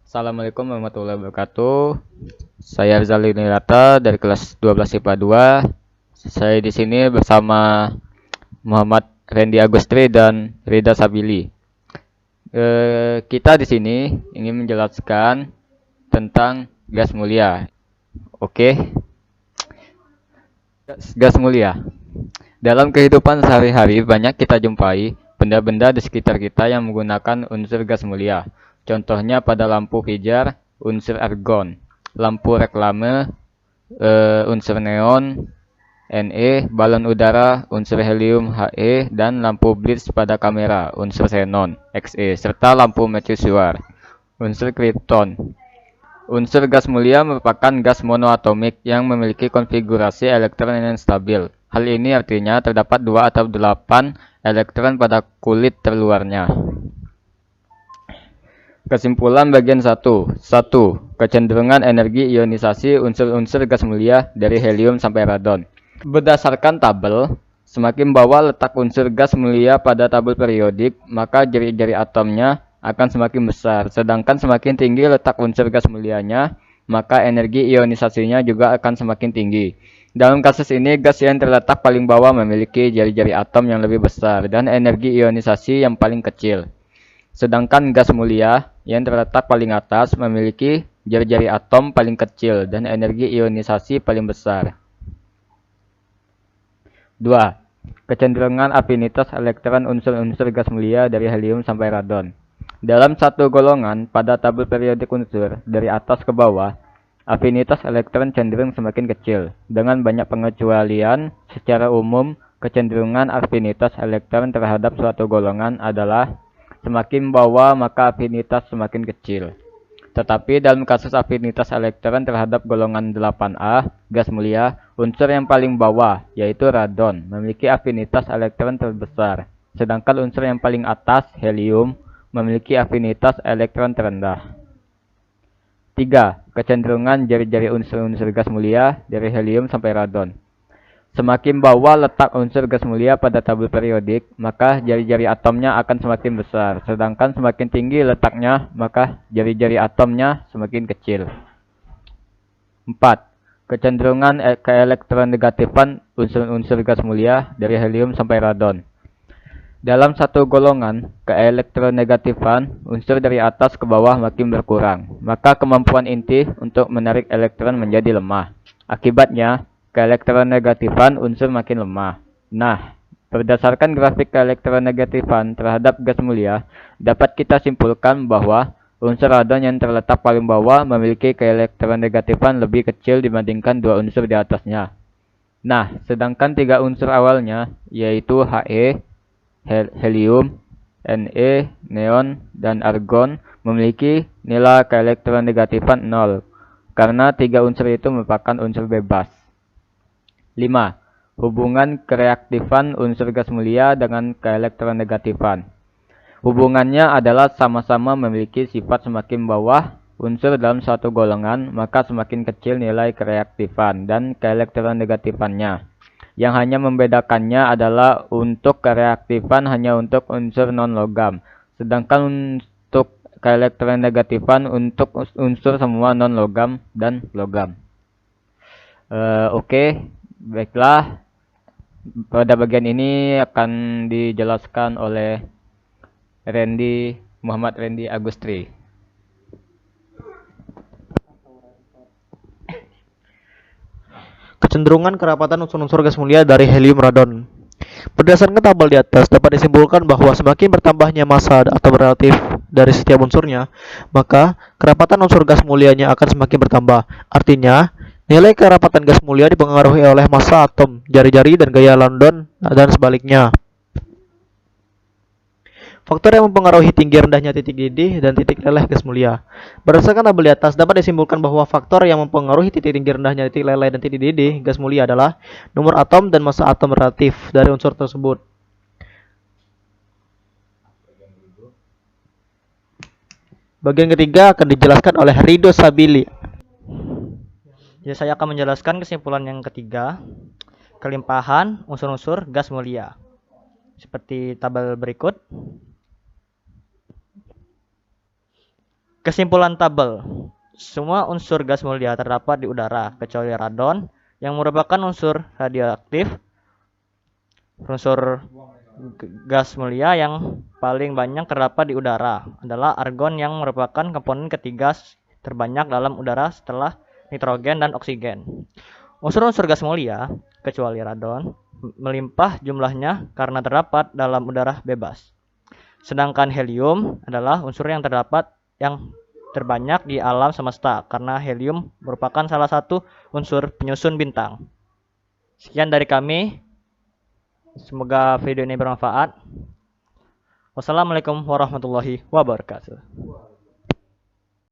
Assalamualaikum warahmatullahi wabarakatuh. Saya Rizal Nirata dari kelas 12 IPA 2. Saya di sini bersama Muhammad Randy Agustri dan Rida Sabili. Kita di sini ingin menjelaskan tentang gas mulia. Oke, gas mulia. Dalam kehidupan sehari-hari banyak kita jumpai benda-benda di sekitar kita yang menggunakan unsur gas mulia. Contohnya pada lampu pijar, unsur argon, lampu reklame, unsur neon, Ne, balon udara, unsur helium, He, dan lampu blitz pada kamera, unsur xenon, Xe, serta lampu mercusuar, unsur krypton. Unsur gas mulia merupakan gas monoatomik yang memiliki konfigurasi elektron yang stabil. Hal ini artinya terdapat 2 atau 8 elektron pada kulit terluarnya. Kesimpulan bagian 1. 1. Kecenderungan energi ionisasi unsur-unsur gas mulia dari helium sampai radon. Berdasarkan tabel, semakin bawah letak unsur gas mulia pada tabel periodik, maka jari-jari atomnya akan semakin besar, sedangkan semakin tinggi letak unsur gas mulianya, maka energi ionisasinya juga akan semakin tinggi. Dalam kasus ini, gas yang terletak paling bawah memiliki jari-jari atom yang lebih besar dan energi ionisasi yang paling kecil. Sedangkan gas mulia yang terletak paling atas memiliki jari-jari atom paling kecil dan energi ionisasi paling besar. 2. Kecenderungan afinitas elektron unsur-unsur gas mulia dari helium sampai radon. Dalam satu golongan pada tabel periodik unsur dari atas ke bawah, afinitas elektron cenderung semakin kecil. Dengan banyak pengecualian, secara umum kecenderungan afinitas elektron terhadap suatu golongan adalah semakin bawah maka afinitas semakin kecil. Tetapi dalam kasus afinitas elektron terhadap golongan 8A, gas mulia, unsur yang paling bawah, yaitu radon, memiliki afinitas elektron terbesar. Sedangkan unsur yang paling atas, helium, memiliki afinitas elektron terendah. 3. Kecenderungan jari-jari unsur-unsur gas mulia dari helium sampai radon. Semakin bawah letak unsur gas mulia pada tabel periodik, maka jari-jari atomnya akan semakin besar. Sedangkan semakin tinggi letaknya, maka jari-jari atomnya semakin kecil. 4. Kecenderungan keelektronegatifan unsur-unsur gas mulia dari helium sampai radon. Dalam satu golongan, keelektronegatifan unsur dari atas ke bawah makin berkurang, maka kemampuan inti untuk menarik elektron menjadi lemah. Akibatnya, keelektronegatifan unsur makin lemah. Nah, berdasarkan grafik keelektronegatifan terhadap gas mulia, dapat kita simpulkan bahwa unsur radon yang terletak paling bawah memiliki keelektronegatifan lebih kecil dibandingkan 2 unsur di atasnya. Nah, sedangkan 3 unsur awalnya, yaitu He, helium, Ne, neon, dan argon, memiliki nilai keelektronegatifan 0, karena 3 unsur itu merupakan unsur bebas. 5. Hubungan kereaktifan unsur gas mulia dengan keelektronegatifan. Hubungannya adalah sama-sama memiliki sifat semakin bawah unsur dalam suatu golongan, maka semakin kecil nilai kereaktifan dan keelektronegatifannya. Yang hanya membedakannya adalah untuk kereaktifan hanya untuk unsur non-logam, sedangkan untuk keelektronegatifan untuk unsur semua non-logam dan logam. Oke. Baiklah, pada bagian ini akan dijelaskan oleh Muhammad Randy Agustri. Kecenderungan kerapatan unsur-unsur gas mulia dari helium radon. Berdasarkan tabel di atas, dapat disimpulkan bahwa semakin bertambahnya massa atau relatif dari setiap unsurnya, maka kerapatan unsur gas mulianya akan semakin bertambah. Artinya, nilai kerapatan gas mulia dipengaruhi oleh massa atom, jari-jari, dan gaya London, dan sebaliknya. Faktor yang mempengaruhi tinggi rendahnya titik didih dan titik leleh gas mulia. Berdasarkan tabel di atas, dapat disimpulkan bahwa faktor yang mempengaruhi titik tinggi rendahnya titik leleh dan titik didih gas mulia adalah nomor atom dan massa atom relatif dari unsur tersebut. Bagian ketiga akan dijelaskan oleh Rido Sabili. Jadi saya akan menjelaskan kesimpulan yang ketiga, kelimpahan unsur-unsur gas mulia. Seperti tabel berikut. Kesimpulan tabel. Semua unsur gas mulia terdapat di udara kecuali radon yang merupakan unsur radioaktif. Unsur gas mulia yang paling banyak terdapat di udara adalah argon yang merupakan komponen ketiga terbanyak dalam udara setelah nitrogen dan oksigen. Unsur-unsur gas mulia kecuali radon melimpah jumlahnya karena terdapat dalam udara bebas. Sedangkan helium adalah unsur yang terdapat yang terbanyak di alam semesta karena helium merupakan salah satu unsur penyusun bintang. Sekian dari kami. Semoga video ini bermanfaat. Wassalamualaikum warahmatullahi wabarakatuh.